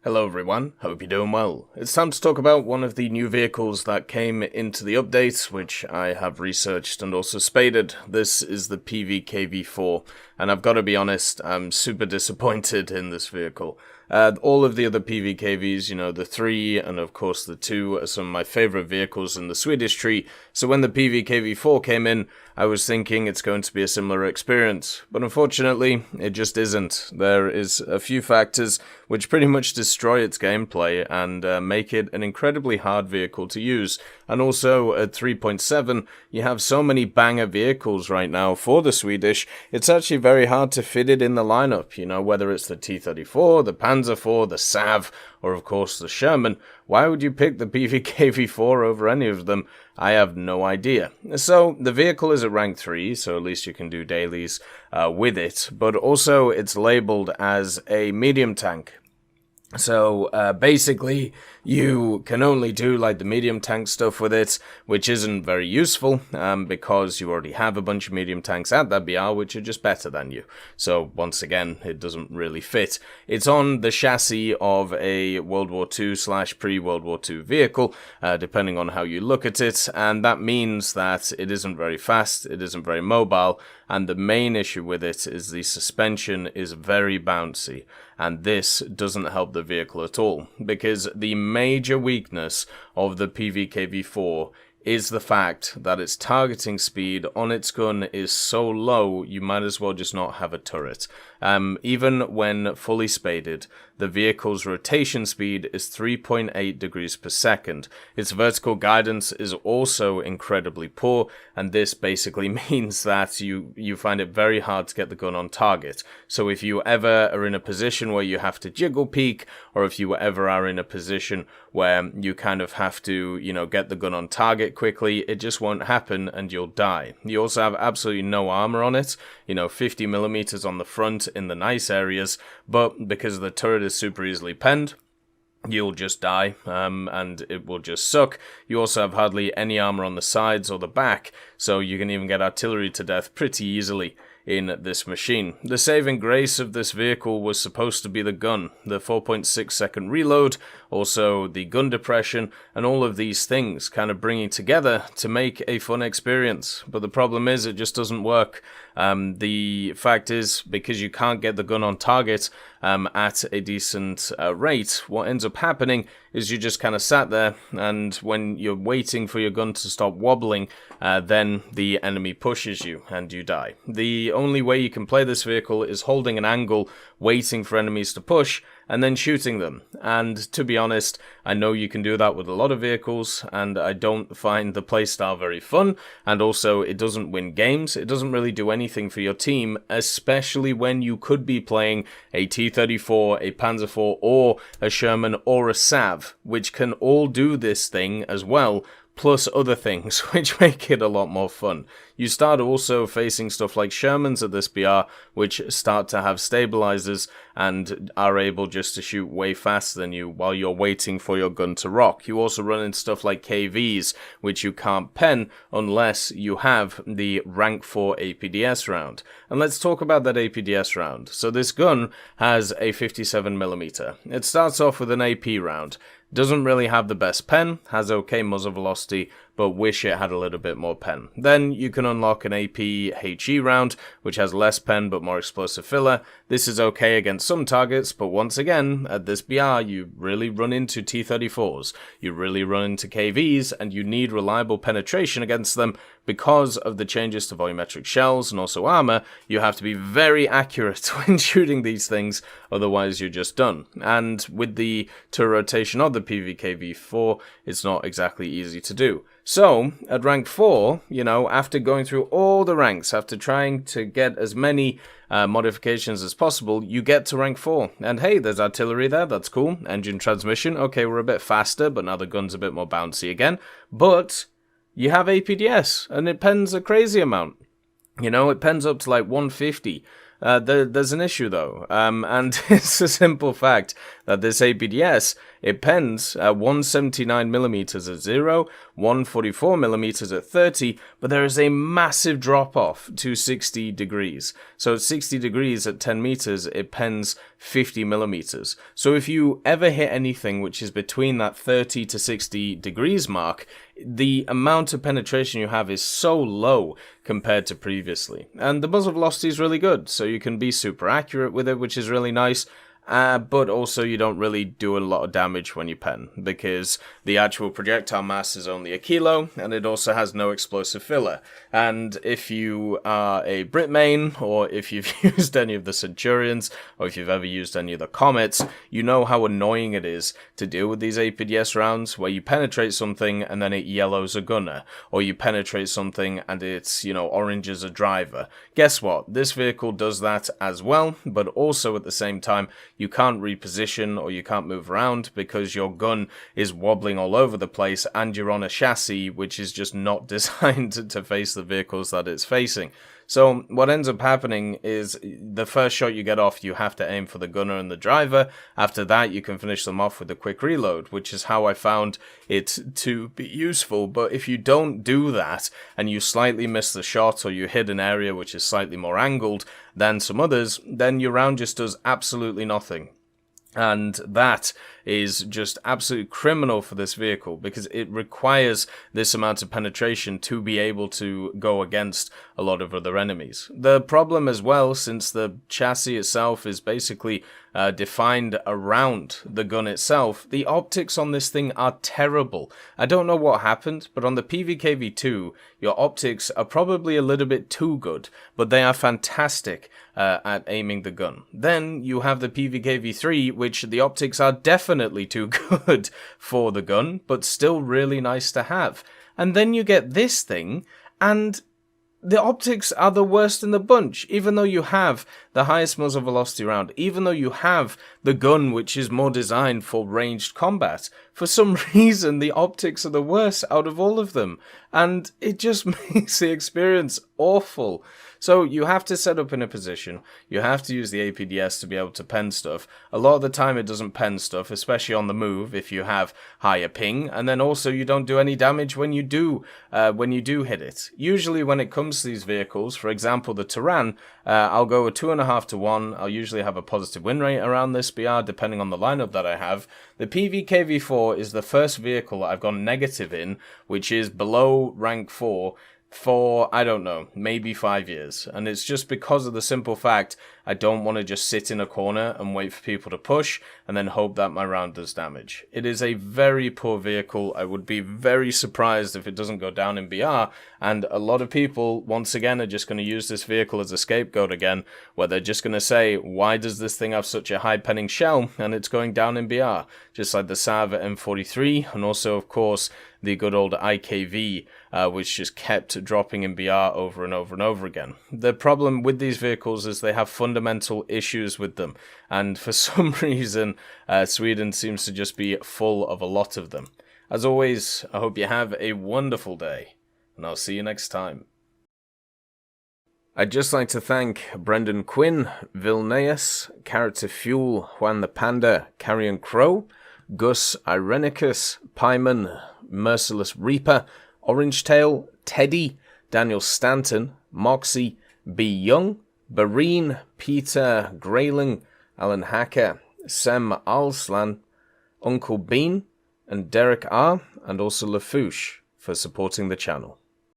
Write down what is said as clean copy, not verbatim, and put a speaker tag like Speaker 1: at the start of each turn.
Speaker 1: Hello everyone, hope you're doing well. It's time to talk about one of the new vehicles that came into the update, which I have researched and also spaded. This is the PVKV IV, and I've got to be honest, I'm super disappointed in this vehicle. All of the other PVKVs, the 3 and of course the 2 are some of my favourite vehicles in the Swedish tree, so when the PVKV IV came in, I was thinking it's going to be a similar experience, but unfortunately, it just isn't. There is a few factors which pretty much destroy its gameplay and make it an incredibly hard vehicle to use. And also, at 3.7, you have so many banger vehicles right now for the Swedish, it's actually very hard to fit it in the lineup, whether it's the T-34, the Panzer IV, the Sav, or of course the Sherman. Why would you pick the PVKV IV over any of them? I have no idea. So, the vehicle is at rank 3, so at least you can do dailies with it, but also it's labelled as a medium tank. So, basically, you can only do, the medium tank stuff with it, which isn't very useful, because you already have a bunch of medium tanks at that BR, which are just better than you. So, once again, it doesn't really fit. It's on the chassis of a World War II / pre-World War II vehicle, depending on how you look at it, and that means that it isn't very fast, it isn't very mobile, and the main issue with it is the suspension is very bouncy, and this doesn't help the vehicle at all, because the major weakness of the PVKV IV is the fact that its targeting speed on its gun is so low, you might as well just not have a turret. Even when fully spaded, the vehicle's rotation speed is 3.8 degrees per second. Its vertical guidance is also incredibly poor, and this basically means that you find it very hard to get the gun on target. So if you ever are in a position where you have to jiggle peek, or if you ever are in a position where you kind of have to, get the gun on target quickly, it just won't happen and you'll die. You also have absolutely no armor on it, 50mm on the front in the nice areas, but because the turret is super easily penned, you'll just die, and it will just suck. You also have hardly any armor on the sides or the back, so you can even get artillery to death pretty easily in this machine. The saving grace of this vehicle was supposed to be the gun, the 4.6 second reload, also the gun depression, and all of these things kind of bringing together to make a fun experience. But the problem is it just doesn't work. The fact is, because you can't get the gun on target at a decent rate, what ends up happening is you just kind of sat there, and when you're waiting for your gun to stop wobbling, then the enemy pushes you and you die. The only way you can play this vehicle is holding an angle, waiting for enemies to push, and then shooting them. And to be honest, I know you can do that with a lot of vehicles, and I don't find the playstyle very fun, and also it doesn't win games, it doesn't really do anything for your team, especially when you could be playing a T-34, a Panzer IV, or a Sherman, or a Sav, which can all do this thing as well, plus other things, which make it a lot more fun. You start also facing stuff like Shermans at this BR, which start to have stabilizers and are able just to shoot way faster than you while you're waiting for your gun to rock. You also run into stuff like KVs, which you can't pen unless you have the rank 4 APDS round. And let's talk about that APDS round. So this gun has a 57mm. It starts off with an AP round. Doesn't really have the best pen, has okay muzzle velocity, but wish it had a little bit more pen. Then you can unlock an AP HE round, which has less pen but more explosive filler. This is okay against some targets, but once again, at this BR, you really run into T-34s, you really run into KVs, and you need reliable penetration against them. Because of the changes to volumetric shells and also armor, you have to be very accurate when shooting these things, otherwise you're just done. And with the turret rotation of the PVKV IV, it's not exactly easy to do. So, at rank 4, after going through all the ranks, after trying to get as many modifications as possible, you get to rank 4. And hey, there's artillery there, that's cool. Engine transmission, okay, we're a bit faster, but now the gun's a bit more bouncy again. But you have APDS, and it pens a crazy amount. It pens up to 150. There's an issue though, and it's a simple fact that this APDS, it pens at 179mm at 0, 144mm at 30, but there is a massive drop off to 60 degrees. So at 60 degrees at 10 meters, it pens 50mm. So if you ever hit anything which is between that 30 to 60 degrees mark, the amount of penetration you have is so low compared to previously. And the muzzle velocity is really good, so you can be super accurate with it, which is really nice. But also you don't really do a lot of damage when you pen, because the actual projectile mass is only 1 kilo, and it also has no explosive filler. And if you are a Brit main, or if you've used any of the Centurions, or if you've ever used any of the Comets, you know how annoying it is to deal with these APDS rounds, where you penetrate something and then it yellows a gunner, or you penetrate something and it's, orange as a driver. Guess what? This vehicle does that as well, but also at the same time, you can't reposition or you can't move around because your gun is wobbling all over the place and you're on a chassis which is just not designed to face the vehicles that it's facing. So what ends up happening is the first shot you get off, you have to aim for the gunner and the driver. After that, you can finish them off with a quick reload, which is how I found it to be useful. But if you don't do that and you slightly miss the shot, or you hit an area which is slightly more angled than some others, then your round just does absolutely nothing. And that is just absolutely criminal for this vehicle, because it requires this amount of penetration to be able to go against a lot of other enemies. The problem as well, since the chassis itself is basically defined around the gun itself, the optics on this thing are terrible. I don't know what happened, but on the PVKV II, your optics are probably a little bit too good, but they are fantastic at aiming the gun. Then you have the PVKV III, which the optics are definitely too good for the gun, but still really nice to have. And then you get this thing, and the optics are the worst in the bunch, even though you have the highest muzzle velocity round, even though you have the gun which is more designed for ranged combat. For some reason, the optics are the worst out of all of them, and it just makes the experience awful. So you have to set up in a position, you have to use the APDS to be able to pen stuff. A lot of the time it doesn't pen stuff, especially on the move if you have higher ping, and then also you don't do any damage when you do hit it. Usually when it comes to these vehicles, for example the Turan, I'll go a 2.5 to 1, I'll usually have a positive win rate around this BR depending on the lineup that I have. The PVKV IV is the first vehicle I've gone negative in, which is below rank 4, for, I don't know, maybe 5 years. And it's just because of the simple fact I don't want to just sit in a corner and wait for people to push and then hope that my round does damage. It is a very poor vehicle. I would be very surprised if it doesn't go down in BR, and a lot of people, once again, are just going to use this vehicle as a scapegoat again, where they're just going to say, why does this thing have such a high penning shell and it's going down in BR? Just like the Sav at M43, and also, of course, the good old IKV, which just kept dropping in BR over and over and over again. The problem with these vehicles is they have fundamental issues with them, and for some reason Sweden seems to just be full of a lot of them. As always, I hope you have a wonderful day, and I'll see you next time. I'd just like to thank Brendan Quinn, Vilneus, Character Fuel, Juan the Panda, Carrion Crow, Gus Irenicus, Pyman, Merciless Reaper, Orange Tail, Teddy, Daniel Stanton, Moxie, B. Young, Bareen, Peter Grayling, Alan Hacker, Sem Alslan, Uncle Bean, and Derek R., and also Lafouche for supporting the channel.